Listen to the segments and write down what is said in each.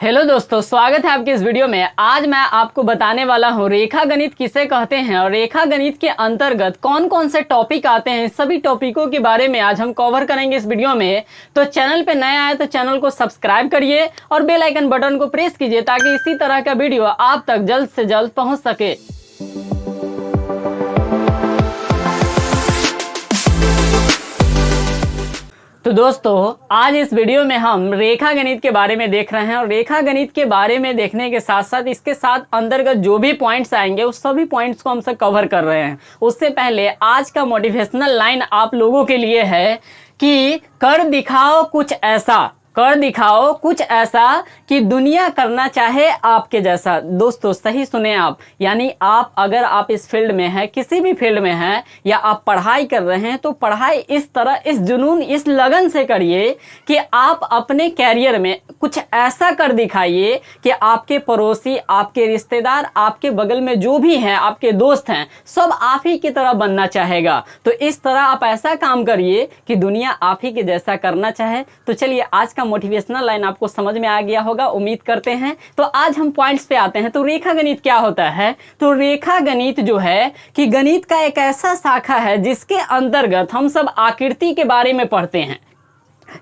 Hello दोस्तों, स्वागत है आपके इस वीडियो में। आज मैं आपको बताने वाला हूँ रेखा गणित किसे कहते हैं और रेखा गणित के अंतर्गत कौन कौन से टॉपिक आते हैं। सभी टॉपिकों के बारे में आज हम कवर करेंगे इस वीडियो में। तो चैनल पे नए आए तो चैनल को सब्सक्राइब करिए और बेल आइकन बटन को प्रेस कीजिए ताकि इसी तरह का वीडियो आप तक जल्द से जल्द पहुँच सके। तो दोस्तों, आज इस वीडियो में हम रेखा गणित के बारे में देख रहे हैं और रेखा गणित के बारे में देखने के साथ साथ इसके साथ अंतर्गत जो भी पॉइंट्स आएंगे उस सभी पॉइंट्स को हम सब कवर कर रहे हैं। उससे पहले आज का मोटिवेशनल लाइन आप लोगों के लिए है कि कर दिखाओ कुछ ऐसा कि दुनिया करना चाहे आपके जैसा। दोस्तों सही सुने आप, यानी अगर आप इस फील्ड में हैं, किसी भी फील्ड में हैं या आप पढ़ाई कर रहे हैं तो पढ़ाई इस तरह, इस जुनून, इस लगन से करिए कि आप अपने कैरियर में कुछ ऐसा कर दिखाइए कि आपके पड़ोसी, आपके रिश्तेदार, आपके बगल में जो भी हैं, आपके दोस्त हैं, सब आप ही की तरह बनना चाहेगा। तो इस तरह आप ऐसा काम करिए कि दुनिया आप ही के जैसा करना चाहे। तो चलिए, आज का मोटिवेशनल लाइन आपको समझ में आ गया होगा, उम्मीद करते हैं। तो आज हम पॉइंट्स पे आते हैं। तो रेखा गणित क्या होता है? तो रेखा गणित जो है कि गणित का एक ऐसा शाखा है जिसके अंतर्गत हम सब आकृति के बारे में पढ़ते हैं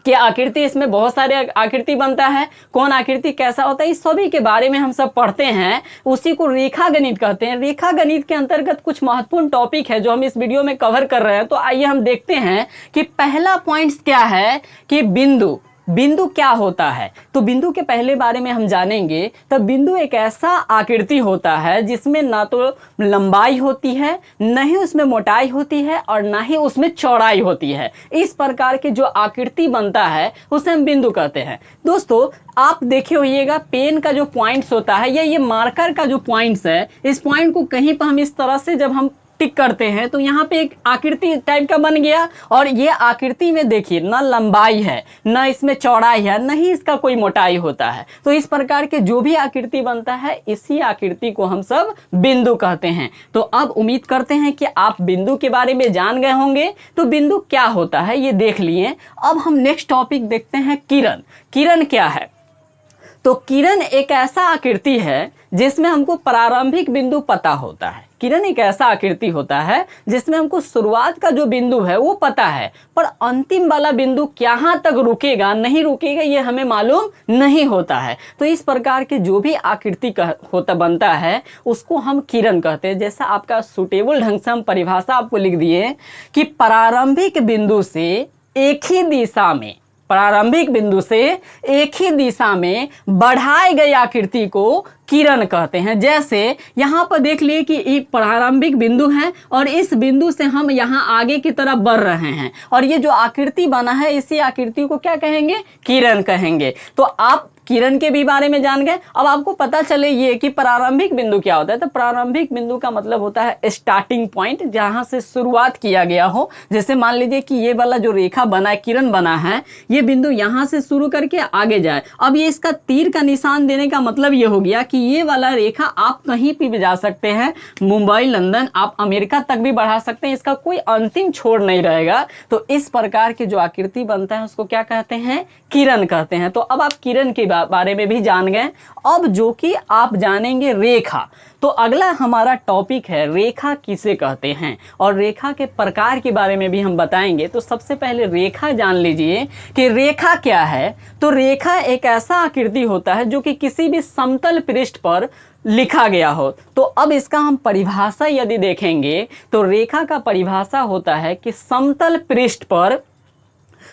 कि आकृति, इसमें बहुत सारे आकृति बनता है, कौन आकृति कैसा होता है, इस सभी के बारे में हम सब पढ़ते हैं। उसी को रेखा गणित कहते हैं। रेखा गणित के अंतर्गत कुछ महत्वपूर्ण टॉपिक है जो हम इस वीडियो में कवर कर रहे हैं। तो आइए हम देखते हैं कि पहला पॉइंट क्या है कि बिंदु क्या होता है। तो बिंदु के पहले बारे में हम जानेंगे। तो बिंदु एक ऐसा आकृति होता है जिसमें ना तो लंबाई होती है, न ही उसमें मोटाई होती है और ना ही उसमें चौड़ाई होती है। इस प्रकार के जो आकृति बनता है उसे हम बिंदु कहते हैं। दोस्तों आप देखे होइएगा, पेन का जो पॉइंट्स होता है या ये मार्कर का जो पॉइंट्स है, इस पॉइंट को कहीं पर हम इस तरह से जब हम टिक करते हैं तो यहाँ पे एक आकृति टाइप का बन गया। और ये आकृति में देखिए, ना लंबाई है, ना इसमें चौड़ाई है, ना ही इसका कोई मोटाई होता है। तो इस प्रकार के जो भी आकृति बनता है, इसी आकृति को हम सब बिंदु कहते हैं। तो अब उम्मीद करते हैं कि आप बिंदु के बारे में जान गए होंगे। तो बिंदु क्या होता है ये देख लिए। अब हम नेक्स्ट टॉपिक देखते हैं, किरण। किरण क्या है? तो किरण एक ऐसा आकृति है जिसमें हमको प्रारंभिक बिंदु पता होता है। किरण एक ऐसा आकृति होता है जिसमें हमको शुरुआत का जो बिंदु है वो पता है, पर अंतिम वाला बिंदु कहाँ तक रुकेगा, नहीं रुकेगा, ये हमें मालूम नहीं होता है। तो इस प्रकार के जो भी आकृति बनता है उसको हम किरण कहते हैं। जैसा आपका सुटेबल ढंग से हम परिभाषा आपको लिख दिए कि प्रारंभिक बिंदु से एक ही दिशा में बढ़ाए गए आकृति को किरण कहते हैं। जैसे यहाँ पर देख लिए कि ये प्रारंभिक बिंदु है और इस बिंदु से हम यहाँ आगे की तरफ बढ़ रहे हैं और ये जो आकृति बना है, इसी आकृति को क्या कहेंगे? किरण कहेंगे। तो आप किरण के भी बारे में जान गए। अब आपको पता चले ये कि प्रारंभिक बिंदु क्या होता है। तो प्रारंभिक बिंदु का मतलब होता है स्टार्टिंग पॉइंट, जहां से शुरुआत किया गया हो। जैसे मान लीजिए कि ये वाला जो रेखा बना है, किरण बना है, ये बिंदु यहां से शुरू करके आगे जाए। अब ये इसका तीर का निशान देने का मतलब ये हो गया कि ये वाला रेखा आप कहीं भी जा सकते हैं, मुंबई, लंदन, आप अमेरिका तक भी बढ़ा सकते हैं, इसका कोई अंतिम छोर नहीं रहेगा। तो इस प्रकार की जो आकृति बनता है उसको क्या कहते हैं? किरण कहते हैं। तो अब आप किरण के बारे में भी जान गए। अब जो कि आप जानेंगे रेखा। तो अगला हमारा टॉपिक है रेखा किसे कहते हैं और रेखा के प्रकार के बारे में भी हम बताएंगे। तो सबसे पहले रेखा जान लीजिए कि रेखा क्या है। तो रेखा एक ऐसा आकृति होता है जो कि किसी भी समतल पृष्ठ पर लिखा गया हो। तो अब इसका हम परिभाषा यदि देखेंगे तो रेखा का परिभाषा होता है कि समतल पृष्ठ पर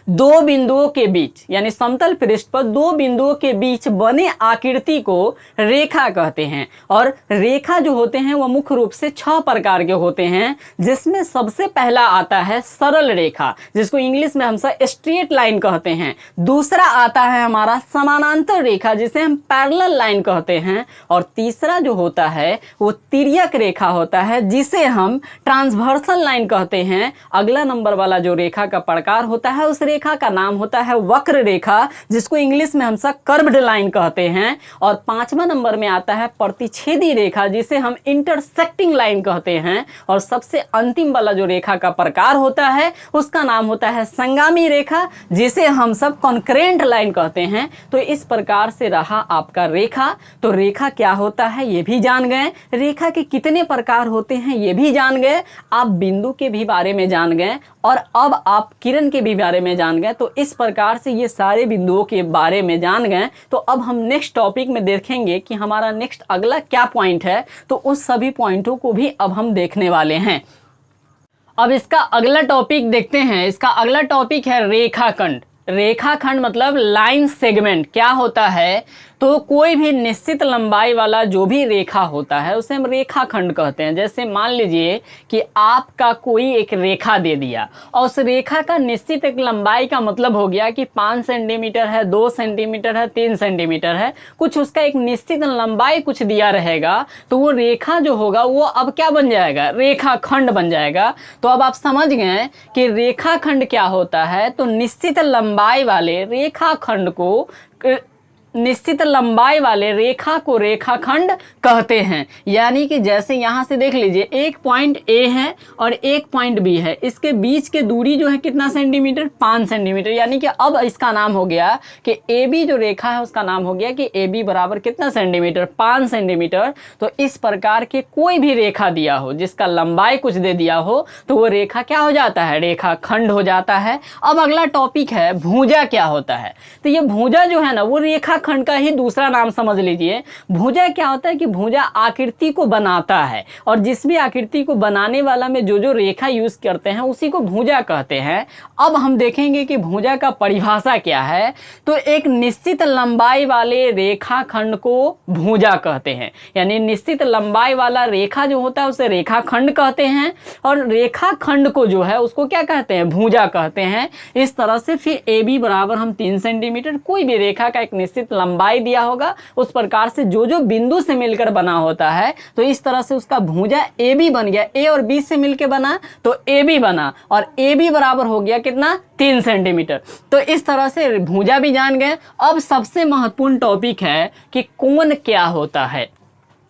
दो बिंदुओं के बीच, यानी समतल पृष्ठ पर दो बिंदुओं के बीच बने आकृति को रेखा कहते हैं। और रेखा जो होते हैं वो मुख्य रूप से 6 प्रकार के होते हैं, जिसमें सबसे पहला आता है सरल रेखा, जिसको इंग्लिश में हम सब स्ट्रेट लाइन कहते हैं। दूसरा आता है हमारा समानांतर रेखा, जिसे हम पैरेलल लाइन कहते हैं। और तीसरा जो होता है वो तिर्यक रेखा होता है, जिसे हम ट्रांसवर्सल लाइन कहते हैं। अगला नंबर वाला जो रेखा का प्रकार होता है उस रेखा का नाम होता है वक्र रेखा, जिसको इंग्लिश में हम सब कर्व्ड लाइन कहते हैं। और 5वां नंबर में आता है प्रतिच्छेदी रेखा, जिसे हम इंटरसेक्टिंग लाइन कहते हैं। और सबसे अंतिम वाला जो रेखा का प्रकार होता है उसका नाम होता है संगामी रेखा, जिसे हम सब कॉन्करेंट लाइन कहते हैं। तो इस प्रकार से रहा आपका रेखा। तो रेखा क्या होता है ये भी जान गए, रेखा के कितने प्रकार होते हैं ये भी जान गए, आप बिंदु के भी बारे में जान गए, और अब आप किरण के भी बारे में जान गए। तो इस प्रकार से ये सारे बिंदुओं के बारे में जान गए। तो अब हम नेक्स्ट टॉपिक में देखेंगे कि हमारा नेक्स्ट अगला क्या पॉइंट है। तो उस सभी पॉइंटों को भी अब हम देखने वाले हैं। अब इसका अगला टॉपिक देखते हैं। इसका अगला टॉपिक है रेखाखंड। रेखाखंड मतलब लाइन सेगमेंट। क्या होता है, तो कोई भी निश्चित लंबाई वाला जो भी रेखा होता है उसे हम रेखाखंड कहते हैं। जैसे मान लीजिए कि आपका कोई एक रेखा दे दिया और उस रेखा का निश्चित एक लंबाई का मतलब हो गया कि 5 सेंटीमीटर है, 2 सेंटीमीटर है, 3 सेंटीमीटर है, कुछ उसका एक निश्चित लंबाई कुछ दिया रहेगा। तो वो रेखा जो होगा वो अब क्या बन जाएगा, रेखाखंड बन जाएगा। तो अब आप समझ गए कि रेखाखंड क्या होता है। तो निश्चित लंबाई वाले रेखाखंड को, निश्चित लंबाई वाले रेखा को रेखाखंड कहते हैं। यानी कि जैसे यहाँ से देख लीजिए, एक पॉइंट ए है और एक पॉइंट बी है, इसके बीच के दूरी जो है कितना सेंटीमीटर, 5 सेंटीमीटर। यानी कि अब इसका नाम हो गया कि ए बी जो रेखा है उसका नाम हो गया कि ए बी बराबर कितना सेंटीमीटर, 5 सेंटीमीटर। तो इस प्रकार के कोई भी रेखा दिया हो जिसका लंबाई कुछ दे दिया हो तो वो रेखा क्या हो जाता है, रेखाखंड हो जाता है। अब अगला टॉपिक है भुजा क्या होता है। तो ये भुजा जो है ना वो रेखा खंड का ही दूसरा नाम समझ लीजिए। भुजा क्या होता है कि भुजा आकृति को बनाता है, और जिस भी आकृति को बनाने वाला में जो जो रेखा यूज करते हैं उसी को भुजा कहते हैं। अब हम देखेंगे कि भुजा का परिभाषा क्या है। तो एक निश्चित लंबाई वाले रेखाखंड को भुजा कहते हैं। यानी निश्चित लंबाई वाला रेखा जो होता है उसे रेखाखंड कहते हैं, और रेखाखंड को जो है उसको क्या कहते हैं, भुजा कहते हैं। इस तरह से फिर ए बी बराबर हम 3 सेंटीमीटर, कोई भी रेखा का एक निश्चित लंबाई दिया होगा उस प्रकार से जो जो बिंदु से मिलकर बना होता है, तो इस तरह से उसका भुजा ए बी बन गया। ए और बी से मिलकर बना तो ए बी बना, और ए बी बराबर हो गया कितना, 3 सेंटीमीटर। तो इस तरह से भुजा भी जान गए। अब सबसे महत्वपूर्ण टॉपिक है कि कोण क्या होता है।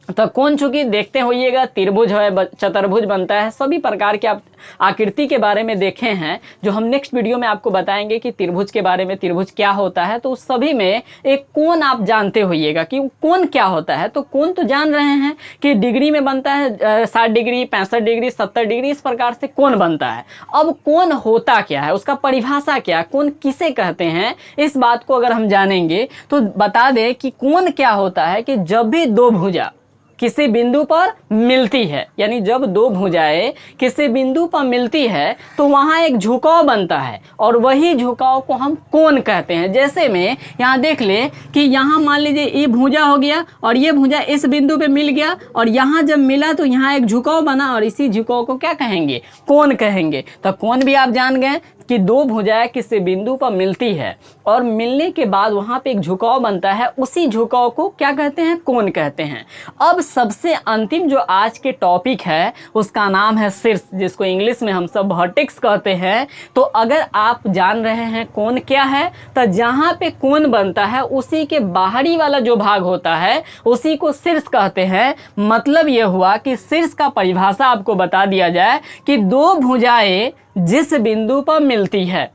तो कोण चूंकि देखते होइएगा त्रिभुज है, चतुर्भुज बनता है, सभी प्रकार के आप आकृति के बारे में देखे हैं, जो हम नेक्स्ट वीडियो में आपको बताएंगे कि त्रिभुज के बारे में, त्रिभुज क्या होता है। तो उस सभी में एक कोण आप जानते होइएगा कि कोण क्या होता है। तो कोण तो जान रहे हैं कि डिग्री में बनता है, 60 डिग्री, 65 डिग्री, 70 डिग्री, इस प्रकार से कोण बनता है। अब कोण होता क्या है, उसका परिभाषा क्या है, कोण किसे कहते हैं, इस बात को अगर हम जानेंगे तो बता दें कि कोण क्या होता है कि जब भी दो भुजा किसी बिंदु पर मिलती है, यानी जब दो भुजाएं किसी बिंदु पर मिलती है तो वहाँ एक झुकाव बनता है, और वही झुकाव को हम कोण कहते हैं। जैसे में यहाँ देख ले कि यहाँ मान लीजिए ये भुजा हो गया और ये भुजा इस बिंदु पे मिल गया, और यहाँ जब मिला तो यहाँ एक झुकाव बना, और इसी झुकाव को क्या कहेंगे, कोण कहेंगे। तो कोण भी आप जान गए कि दो भुजाएं किसी बिंदु पर मिलती है और मिलने के बाद वहाँ पे एक झुकाव बनता है, उसी झुकाव को क्या कहते हैं, कोण कहते हैं। अब सबसे अंतिम जो आज के टॉपिक है उसका नाम है शीर्ष, जिसको इंग्लिश में हम सब वर्टेक्स कहते हैं। तो अगर आप जान रहे हैं कोण क्या है, तो जहाँ पे कोण बनता है उसी के बाहरी वाला जो भाग होता है उसी को शीर्ष कहते हैं। मतलब ये हुआ कि शीर्ष का परिभाषा आपको बता दिया जाए कि दो भुजाएं जिस बिंदु पर मिलती है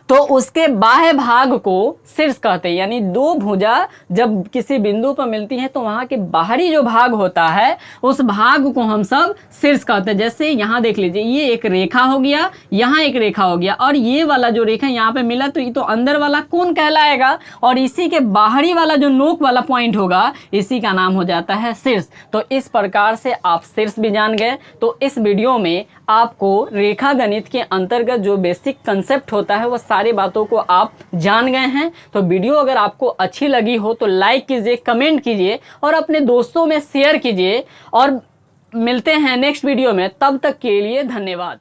तो उसके बाह्य भाग को शीर्ष कहते हैं। यानी दो भुजा जब किसी बिंदु पर मिलती है तो वहाँ के बाहरी जो भाग होता है उस भाग को हम सब शीर्ष कहते हैं। जैसे यहाँ देख लीजिए, ये एक रेखा हो गया, यहाँ एक रेखा हो गया, और ये वाला जो रेखा यहाँ पे मिला तो ये तो अंदर वाला कोण कहलाएगा, और इसी के बाहरी वाला जो नोक वाला पॉइंट होगा इसी का नाम हो जाता है शीर्ष। तो इस प्रकार से आप शीर्ष भी जान गए। तो इस वीडियो में आपको रेखा गणित के अंतर्गत जो बेसिक कंसेप्ट होता है वो सारी बातों को आप जान गए हैं। तो वीडियो अगर आपको अच्छी लगी हो तो लाइक कीजिए, कमेंट कीजिए और अपने दोस्तों में शेयर कीजिए, और मिलते हैं नेक्स्ट वीडियो में। तब तक के लिए धन्यवाद।